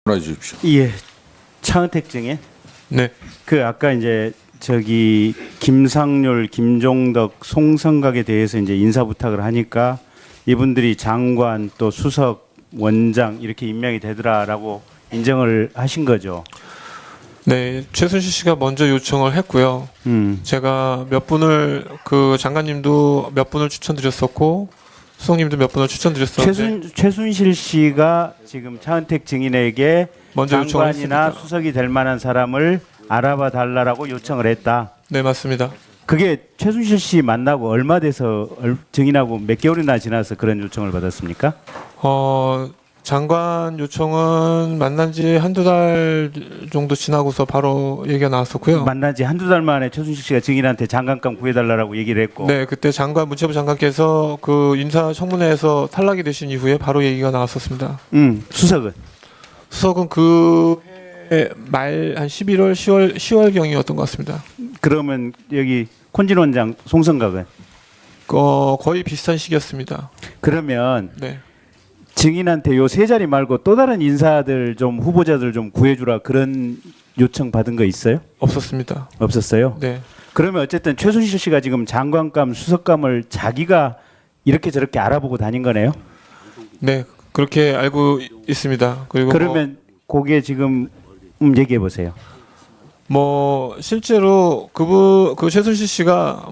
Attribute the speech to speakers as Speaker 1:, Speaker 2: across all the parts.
Speaker 1: 말해 주십시오.
Speaker 2: 예, 차은택 증인.
Speaker 3: 네.
Speaker 2: 그 아까 이제 저기 김상률, 김종덕, 송성각에 대해서 이제 인사 부탁을 하니까 이분들이 장관 또 수석, 원장 이렇게 임명이 되더라라고 인정을 하신 거죠.
Speaker 3: 네, 최순실 씨가 먼저 요청을 했고요. 제가 몇 분을 그 장관님도 몇 분을 추천드렸었고 수석님도 몇 분을 추천드렸었는데
Speaker 2: 최순실 씨가 지금 차은택 증인에게
Speaker 3: 먼저 요청을
Speaker 2: 장관이나
Speaker 3: 했습니다.
Speaker 2: 수석이 될 만한 사람을 알아봐 달라라고 요청을 했다.
Speaker 3: 네, 맞습니다.
Speaker 2: 그게 최순실 씨 만나고 얼마 돼서 증인하고 몇 개월이나 지나서 그런 요청을 받았습니까?
Speaker 3: 장관 요청은 만난 지 한두 달 정도 지나고서 바로 얘기가 나왔었고요.
Speaker 2: 만난 지 한두 달 만에 최순실 씨가 증인한테 장관감 구해달라고 얘기를 했고.
Speaker 3: 네, 그때 문체부 장관께서 그 인사청문회에서 탈락이 되신 이후에 바로 얘기가 나왔었습니다.
Speaker 2: 수석은?
Speaker 3: 수석은 그 말 한 11월, 10월경이었던 것 같습니다.
Speaker 2: 그러면 여기 콘진 원장, 송성각은?
Speaker 3: 거의 비슷한 시기였습니다.
Speaker 2: 그러면
Speaker 3: 네.
Speaker 2: 증인한테 요 세 자리 말고 또 다른 인사들 좀 후보자들 좀 구해주라 그런 요청 받은 거 있어요?
Speaker 3: 없었습니다.
Speaker 2: 없었어요?
Speaker 3: 네.
Speaker 2: 그러면 어쨌든 최순실 씨가 지금 장관감, 수석감을 자기가 이렇게 저렇게 알아보고 다닌 거네요?
Speaker 3: 네, 그렇게 알고 있습니다. 그리고
Speaker 2: 그러면 그게 지금 얘기해 보세요.
Speaker 3: 실제로 그 최순실 씨가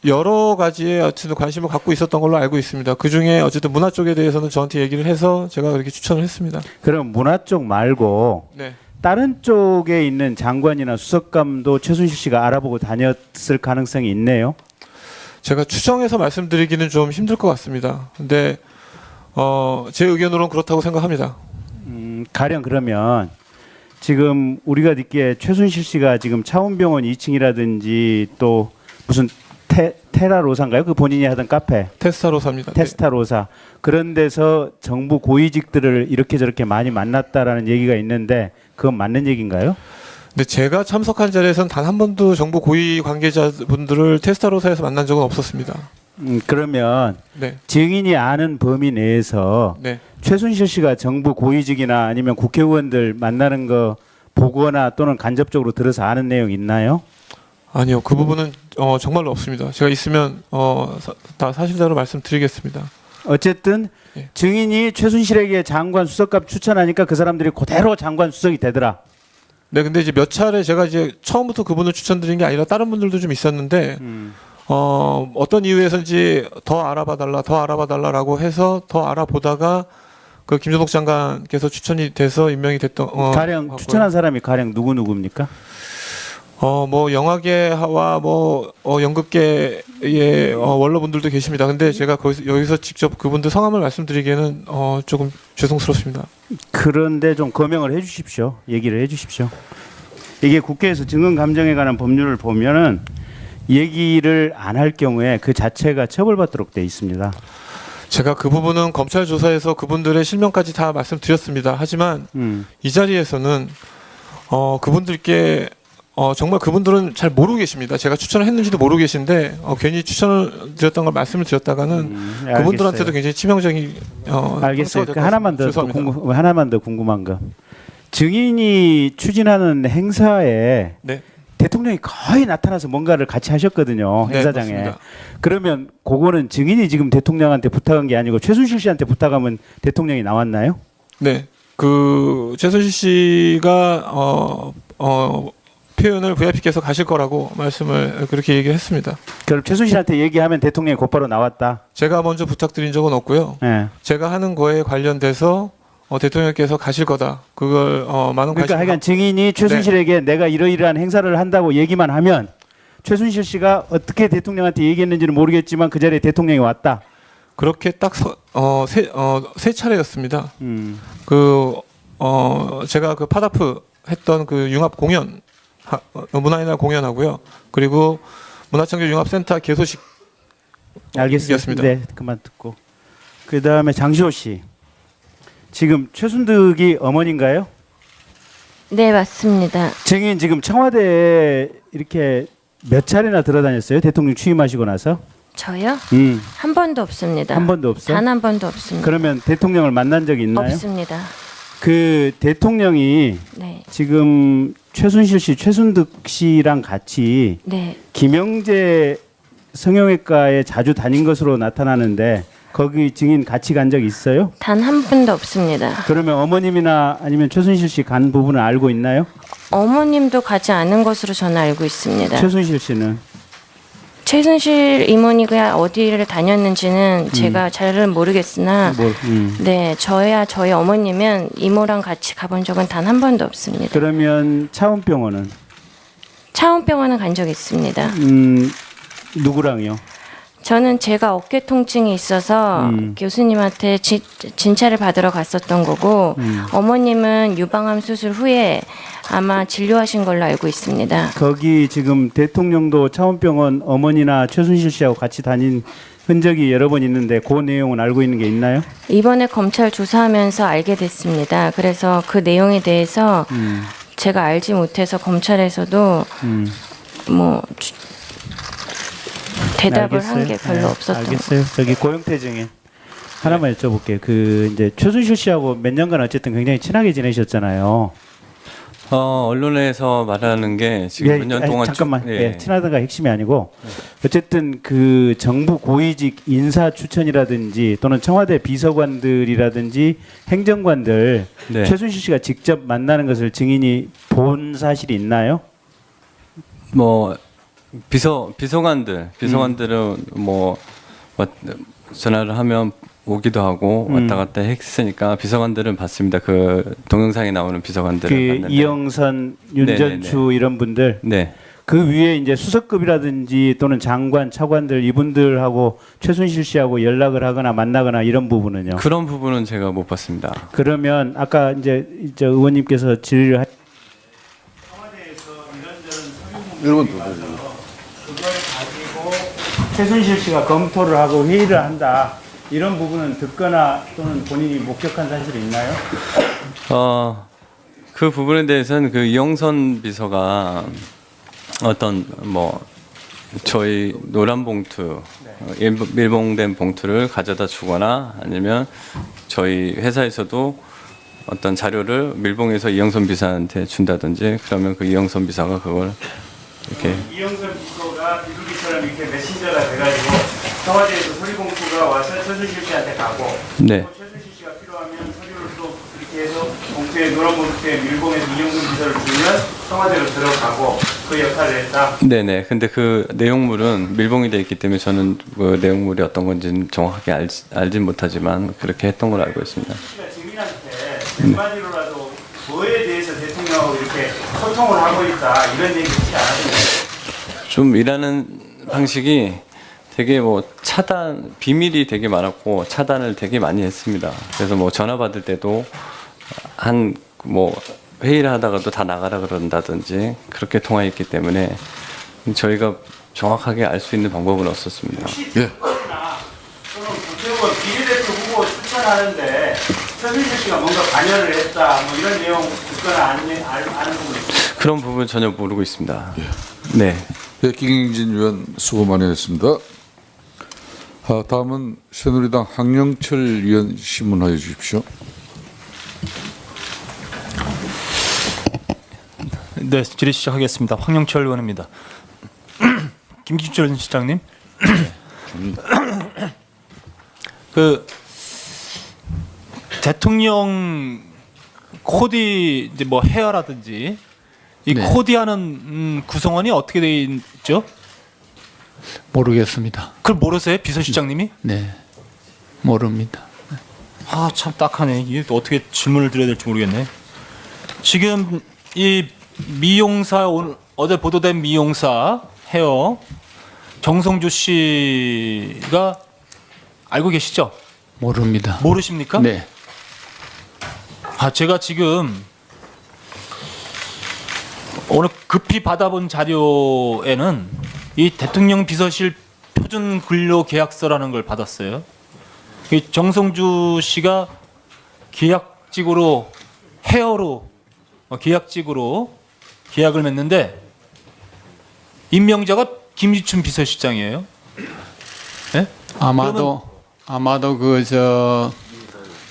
Speaker 3: 여러 가지에 어쨌든 관심을 갖고 있었던 걸로 알고 있습니다. 그 중에 어쨌든 문화 쪽에 대해서는 저한테 얘기를 해서 제가 그렇게 추천을 했습니다.
Speaker 2: 그럼 문화 쪽 말고
Speaker 3: 네.
Speaker 2: 다른 쪽에 있는 장관이나 수석감도 최순실 씨가 알아보고 다녔을 가능성이 있네요.
Speaker 3: 제가 추정해서 말씀드리기는 좀 힘들 것 같습니다. 근데 제 의견으로는 그렇다고 생각합니다.
Speaker 2: 가령 그러면 지금 우리가 듣기에 최순실 씨가 지금 차원병원 2층이라든지 또 무슨 테라로사인가요? 그 본인이 하던 카페.
Speaker 3: 테스타로사입니다.
Speaker 2: 테스타로사. 그런 데서 정부 고위직들을 이렇게 저렇게 많이 만났다라는 얘기가 있는데 그건 맞는 얘기인가요?
Speaker 3: 근데 제가 참석한 자리에서는 단 한 번도 정부 고위 관계자분들을 테스타로사에서 만난 적은 없었습니다.
Speaker 2: 그러면
Speaker 3: 네.
Speaker 2: 증인이 아는 범위 내에서
Speaker 3: 네.
Speaker 2: 최순실 씨가 정부 고위직이나 아니면 국회의원들 만나는 거 보거나 또는 간접적으로 들어서 아는 내용 있나요?
Speaker 3: 아니요, 그 부분은 정말로 없습니다. 제가 있으면 다 사실대로 말씀드리겠습니다.
Speaker 2: 어쨌든
Speaker 3: 예.
Speaker 2: 증인이 최순실에게 장관 수석감 추천하니까 그 사람들이 그대로 장관 수석이 되더라.
Speaker 3: 네, 근데 이제 몇 차례 제가 이제 처음부터 그분을 추천드린 게 아니라 다른 분들도 좀 있었는데 어떤 이유에서인지 더 알아봐 달라라고 해서 더 알아보다가 그 김종덕 장관께서 추천이 돼서 임명이 됐던
Speaker 2: 가령 추천한 사람이 가령 누구입니까?
Speaker 3: 영화계와 연극계의 원로분들도 계십니다. 근데 제가 여기서 직접 그분들 성함을 말씀드리기에는 조금 죄송스럽습니다.
Speaker 2: 그런데 좀 거명을 해주십시오. 얘기를 해주십시오. 이게 국회에서 증언감정에 관한 법률을 보면은 얘기를 안 할 경우에 그 자체가 처벌받도록 돼 있습니다.
Speaker 3: 제가 그 부분은 검찰 조사에서 그분들의 실명까지 다 말씀드렸습니다. 하지만 이 자리에서는 그분들께 정말 그분들은 잘 모르고 계십니다. 제가 추천을 했는지도 모르고 계신데 괜히 추천을 드렸던 걸 말씀을 드렸다가는 그분들한테도 굉장히 치명적인
Speaker 2: 알겠어요. 그 하나만 더 궁금한 거. 증인이 추진하는 행사에
Speaker 3: 네.
Speaker 2: 대통령이 거의 나타나서 뭔가를 같이 하셨거든요. 행사장에.
Speaker 3: 네,
Speaker 2: 그러면 그거는 증인이 지금 대통령한테 부탁한 게 아니고 최순실 씨한테 부탁하면 대통령이 나왔나요?
Speaker 3: 네. 그 최순실 씨가 표현을 VIP께서 가실 거라고 말씀을 그렇게 얘기했습니다.
Speaker 2: 그럼 최순실한테 얘기하면 대통령이 곧바로 나왔다.
Speaker 3: 제가 먼저 부탁드린 적은 없고요.
Speaker 2: 네.
Speaker 3: 제가 하는 거에 관련돼서 대통령께서 가실 거다. 그걸 많은
Speaker 2: 그러니까
Speaker 3: 관심.
Speaker 2: 하여간 증인이 최순실에게 내가 이러이러한 행사를 한다고 얘기만 하면 최순실 씨가 어떻게 대통령한테 얘기했는지는 모르겠지만 그 자리에 대통령이 왔다.
Speaker 3: 그렇게 딱 세 차례였습니다. 제가 그 파다프 했던 그 융합 공연 문화의 공연하고요. 그리고 문화창조 융합센터 개소식.
Speaker 2: 알겠습니다. 네, 그만 듣고. 그 다음에 장시호 씨. 지금 최순득이 어머니인가요?
Speaker 4: 네, 맞습니다.
Speaker 2: 증인 지금 청와대에 이렇게 몇 차례나 들어다녔어요? 대통령 취임하시고 나서?
Speaker 4: 저요? 한 번도 없습니다.
Speaker 2: 한 번도 없어?
Speaker 4: 단 한 번도 없습니다.
Speaker 2: 그러면 대통령을 만난 적이 있나요?
Speaker 4: 없습니다.
Speaker 2: 그 대통령이
Speaker 4: 네.
Speaker 2: 지금 최순실 씨, 최순득 씨랑 같이
Speaker 4: 네.
Speaker 2: 김영재 성형외과에 자주 다닌 것으로 나타나는데 거기 증인 같이 간 적 있어요?
Speaker 4: 단 한 분도 없습니다.
Speaker 2: 그러면 어머님이나 아니면 최순실 씨 간 부분을 알고 있나요?
Speaker 4: 어머님도 가지 않은 것으로 저는 알고 있습니다.
Speaker 2: 최순실 씨는
Speaker 4: 최순실 이모니가 어디를 다녔는지는 제가 잘은 모르겠으나 네, 저희 어머님은 이모랑 같이 가본 적은 단 한 번도 없습니다.
Speaker 2: 그러면 차원병원은
Speaker 4: 차원병원은 간 적 있습니다.
Speaker 2: 누구랑요?
Speaker 4: 저는 제가 어깨 통증이 있어서 교수님한테 진찰을 받으러 갔었던 거고 어머님은 유방암 수술 후에 아마 진료하신 걸로 알고 있습니다.
Speaker 2: 거기 지금 대통령도 차원병원 어머니나 최순실 씨하고 같이 다닌 흔적이 여러 번 있는데 그 내용은 알고 있는 게 있나요?
Speaker 4: 이번에 검찰 조사하면서 알게 됐습니다. 그래서 그 내용에 대해서 제가 알지 못해서 검찰에서도 뭐 대답을 한 게 별로 없었던
Speaker 2: 알겠어요. 저기 고영태 증인 하나만 여쭤볼게요. 그 이제 최순실 씨하고 몇 년간 어쨌든 굉장히 친하게 지내셨잖아요.
Speaker 1: 언론에서 말하는 게 지금 몇 년 동안
Speaker 2: 잠깐만.
Speaker 1: 예.
Speaker 2: 예, 친하다가 핵심이 아니고 어쨌든 그 정부 고위직 인사 추천이라든지 또는 청와대 비서관들이라든지 행정관들
Speaker 1: 네.
Speaker 2: 최순실 씨가 직접 만나는 것을 증인이 본 사실이 있나요?
Speaker 1: 뭐 비서관들은 뭐 전화를 하면 오기도 하고 왔다 갔다 했으니까 비서관들은 봤습니다. 그 동영상에 나오는 비서관들을
Speaker 2: 그
Speaker 1: 봤는데.
Speaker 2: 이영선, 윤전추
Speaker 1: 네네네.
Speaker 2: 이런 분들
Speaker 1: 네.
Speaker 2: 그 위에 이제 수석급이라든지 또는 장관, 차관들 이분들하고 최순실 씨하고 연락을 하거나 만나거나 이런 부분은요.
Speaker 1: 그런 부분은 제가 못 봤습니다.
Speaker 2: 그러면 아까 이제 의원님께서 질의를 청와대에서 이런저런 서류 그걸 가지고 최순실 씨가 검토를 하고 회의를 한다. 이런 부분은 듣거나 또는 본인이 목격한 사실이 있나요?
Speaker 1: 그 부분에 대해서는 그 이영선 비서가 어떤 뭐 저희 노란 봉투 밀봉된 봉투를 가져다 주거나 아니면 저희 회사에서도 어떤 자료를 밀봉해서 이영선 비서한테 준다든지 그러면 그 이영선 비서가 그걸 이렇게
Speaker 2: 이영선 비서가 비둘기처럼 이렇게 메신저가 돼가지고 청와대에서 서류봉투가 와서 최순실 씨한테 가고
Speaker 1: 네.
Speaker 2: 또 최순실 씨가 필요하면 서류를 또 이렇게 해서 봉투에 노란 봉투에 밀봉해서 이영선 비서를 주면 청와대로 들어가고 그 역할을 했다.
Speaker 1: 네네. 근데 그 내용물은 밀봉이 돼 있기 때문에 저는 그 내용물이 어떤 건지는 정확하게 알진 못하지만 그렇게 했던 걸로 알고 있습니다.
Speaker 2: 씨가 증인한테 한마디로라도 뭐에 대해서 대통령하고 이렇게 소통을 하고 있다 이런 얘기 듣지 않았나요?
Speaker 1: 좀 일하는 방식이 되게 뭐 비밀이 되게 많았고 차단을 되게 많이 했습니다. 그래서 뭐 전화 받을 때도 뭐 회의를 하다가도 다 나가라 그런다든지 그렇게 통화했기 때문에 저희가 정확하게 알 수 있는 방법은 없었습니다.
Speaker 2: 예. 또는 국회의원 비례대표 후보 추천하는데 최순실 씨가 뭔가 관여를 했다 뭐 이런 내용 듣거나 아는 부분 있어요?
Speaker 1: 그런 부분 전혀 모르고 있습니다. 네.
Speaker 5: 네, 김경진 의원 수고 많이 했습니다. 다음은 새누리당 황영철 의원 신문하여 주십시오.
Speaker 6: 네, 질의 시작하겠습니다. 황영철 의원입니다. 김기춘 시장님, 그 대통령 코디 이제 뭐 헤어라든지 이
Speaker 7: 네.
Speaker 6: 코디하는 구성원이 어떻게 돼 있죠?
Speaker 7: 모르겠습니다.
Speaker 6: 그걸 모르세요, 비서실장님이?
Speaker 7: 네, 모릅니다.
Speaker 6: 아, 참 딱하네. 이게 또 어떻게 질문을 드려야 될지 모르겠네. 지금 이 미용사 오늘 어제 보도된 미용사 헤어 정성주 씨가 알고 계시죠?
Speaker 7: 모릅니다.
Speaker 6: 모르십니까?
Speaker 7: 네,
Speaker 6: 아, 제가 지금 오늘 급히 받아본 자료에는 이 대통령 비서실 표준 근로 계약서라는 걸 받았어요. 이 정성주 씨가 계약직으로 헤어로 계약직으로 계약을 맺는데 임명자가 김기춘 비서실장이에요. 네?
Speaker 7: 아마도 그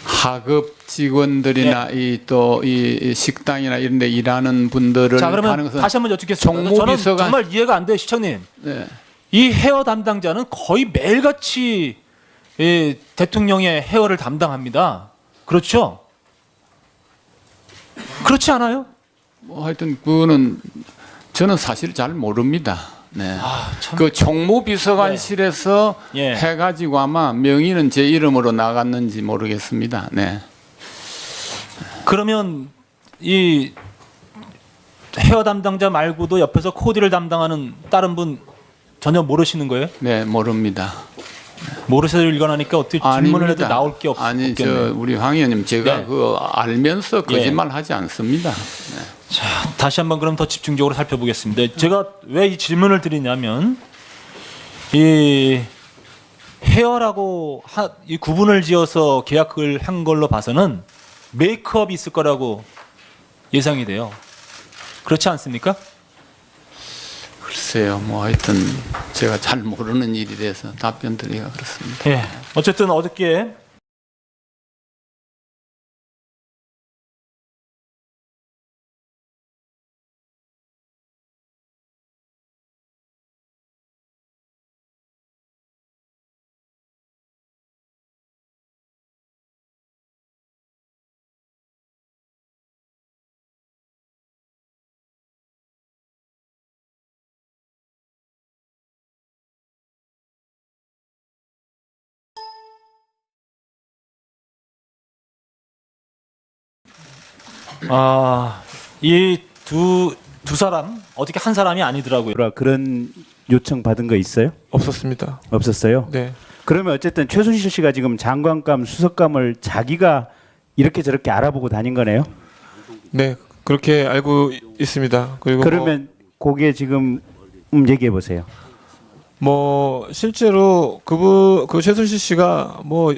Speaker 7: 하급 직원들이나 이 또 이 식당이나 이런 데 일하는 분들을
Speaker 6: 자,
Speaker 7: 하는
Speaker 6: 그러면
Speaker 7: 것은
Speaker 6: 다시 한번 여쭙겠습니다. 저는
Speaker 7: 정무비서관-
Speaker 6: 정말 이해가 안 돼요, 시청님.
Speaker 7: 네.
Speaker 6: 이 헤어 담당자는 거의 매일같이 대통령의 헤어를 담당합니다. 그렇죠? 그렇지 않아요?
Speaker 7: 뭐 하여튼 그거는 저는 사실 잘 모릅니다. 네.
Speaker 6: 참.
Speaker 7: 그 총무비서관실에서
Speaker 6: 예.
Speaker 7: 해가지고 아마 명의는 제 이름으로 나갔는지 모르겠습니다. 네.
Speaker 6: 그러면 이 헤어 담당자 말고도 옆에서 코디를 담당하는 다른 분 전혀 모르시는 거예요?
Speaker 7: 네, 모릅니다.
Speaker 6: 모르셔서 일관하니까 어떻게 질문을 해도 나올 게
Speaker 7: 아니,
Speaker 6: 없겠네요.
Speaker 7: 우리 황 의원님 제가
Speaker 6: 네.
Speaker 7: 그 알면서
Speaker 6: 예.
Speaker 7: 거짓말 하지 않습니다.
Speaker 6: 자, 다시 한번 그럼 더 집중적으로 살펴보겠습니다. 제가 왜 이 질문을 드리냐면 이 헤어라고 이 구분을 지어서 계약을 한 걸로 봐서는 메이크업이 있을 거라고 예상이 돼요. 그렇지 않습니까?
Speaker 7: 글쎄요, 뭐 하여튼 제가 잘 모르는 일이라서 답변 드리기가 그렇습니다.
Speaker 6: 예. 어쨌든 어저께 이 두 사람 어떻게 한 사람이 아니더라고요.
Speaker 2: 그런 요청 받은 거 있어요?
Speaker 3: 없었습니다.
Speaker 2: 없었어요?
Speaker 3: 네.
Speaker 2: 그러면 어쨌든 최순실 씨가 지금 장관감, 수석감을 자기가 이렇게 저렇게 알아보고 다닌 거네요?
Speaker 3: 네, 그렇게 알고 있습니다. 그리고
Speaker 2: 그러면 그게 지금 얘기해 보세요.
Speaker 3: 뭐 실제로 그 최순실 씨가 뭐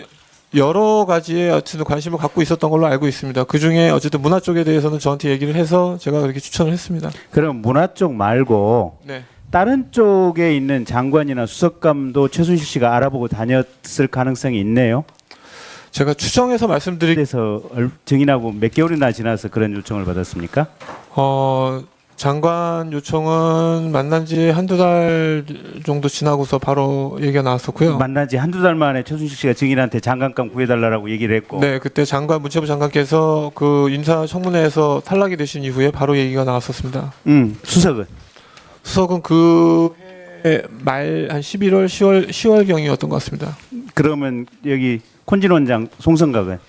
Speaker 3: 여러 가지에 어쨌든 관심을 갖고 있었던 걸로 알고 있습니다. 그 중에 어쨌든 문화 쪽에 대해서는 저한테 얘기를 해서 제가 그렇게 추천을 했습니다.
Speaker 2: 그럼 문화 쪽 말고
Speaker 3: 네.
Speaker 2: 다른 쪽에 있는 장관이나 수석감도 최순실 씨가 알아보고 다녔을 가능성이 있네요.
Speaker 3: 제가 추정해서
Speaker 2: 그래서 증인하고 몇 개월이나 지나서 그런 요청을 받았습니까?
Speaker 3: 장관 요청은 만난 지 한두 달 정도 지나고서 바로 얘기가 나왔었고요.
Speaker 2: 만난 지 한두 달 만에 최순실 씨가 증인한테 장관감 구해달라고 얘기를 했고.
Speaker 3: 네, 그때 문체부 장관께서 그 인사청문회에서 탈락이 되신 이후에 바로 얘기가 나왔었습니다.
Speaker 2: 수석은?
Speaker 3: 수석은 그 말 한 11월, 10월경이었던 것 같습니다.
Speaker 2: 그러면 여기 콘진 원장, 송성각은?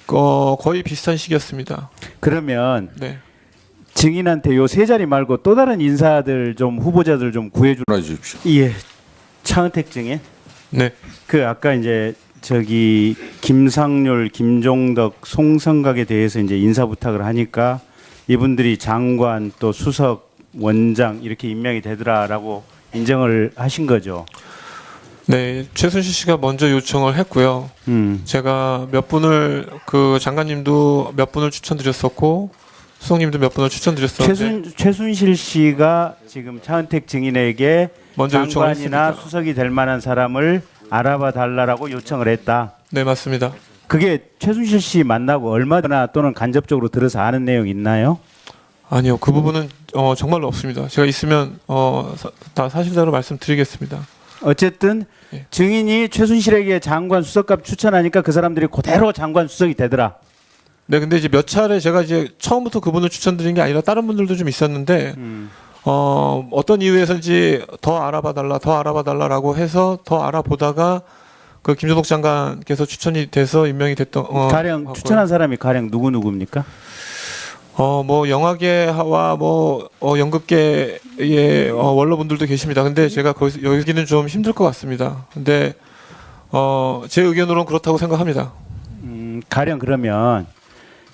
Speaker 3: 거의 비슷한 시기였습니다.
Speaker 2: 그러면
Speaker 3: 네.
Speaker 2: 증인한테 요 세 자리 말고 또 다른 인사들 좀 후보자들 좀
Speaker 5: 주십시오.
Speaker 2: 예, 차은택 증인.
Speaker 3: 네.
Speaker 2: 그 아까 이제 저기 김상률, 김종덕, 송성각에 대해서 이제 인사 부탁을 하니까 이분들이 장관 또 수석, 원장 이렇게 임명이 되더라라고 인정을 하신 거죠.
Speaker 3: 네, 최순실 씨가 먼저 요청을 했고요. 제가 몇 분을 그 장관님도 몇 분을 추천드렸었고 수석님도 몇 분을 추천드렸었는데
Speaker 2: 최순실 씨가 지금 차은택 증인에게
Speaker 3: 먼저 요청을
Speaker 2: 장관이나
Speaker 3: 했으니까.
Speaker 2: 수석이 될 만한 사람을 알아봐 달라고 요청을 했다.
Speaker 3: 네, 맞습니다.
Speaker 2: 그게 최순실 씨 만나고 얼마나 또는 간접적으로 들어서 아는 내용 있나요?
Speaker 3: 아니요, 그 부분은 정말로 없습니다. 제가 있으면 다 사실대로 말씀드리겠습니다.
Speaker 2: 어쨌든
Speaker 3: 예.
Speaker 2: 증인이 최순실에게 장관 수석감 추천하니까 그 사람들이 그대로 장관 수석이 되더라.
Speaker 3: 네, 근데 이제 몇 차례 제가 이제 처음부터 그분을 추천드린 게 아니라 다른 분들도 좀 있었는데 어떤 이유에서인지 더 알아봐 달라라고 해서 더 알아보다가 그 김종덕 장관께서 추천이 돼서 임명이 됐던
Speaker 2: 가령
Speaker 3: 하고요.
Speaker 2: 추천한 사람이 가령 누구입니까?
Speaker 3: 뭐 영화계와 뭐 연극계의 원로분들도 계십니다. 근데 제가 여기는 좀 힘들 것 같습니다. 근데 제 의견으로는 그렇다고 생각합니다.
Speaker 2: 가령 그러면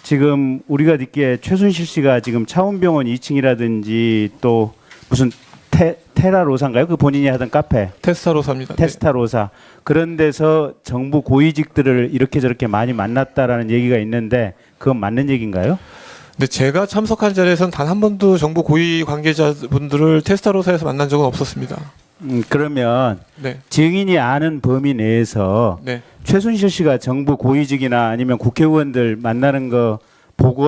Speaker 2: 지금 우리가 듣기에 최순실 씨가 지금 차원병원 2층이라든지 또 무슨 테라로사인가요? 그 본인이 하던 카페.
Speaker 3: 테스타로사입니다.
Speaker 2: 테스타로사. 그런 데서 정부 고위직들을 이렇게 저렇게 많이 만났다라는 얘기가 있는데 그건 맞는 얘기인가요?
Speaker 3: 근데 제가 참석한 자리에서는 단 한 번도 정부 고위 관계자분들을 테스타로사에서 만난 적은 없었습니다.
Speaker 2: 그러면
Speaker 3: 네.
Speaker 2: 증인이 아는 범위 내에서
Speaker 3: 네.
Speaker 2: 최순실 씨가 정부 고위직이나 아니면 국회의원들 만나는 거 보고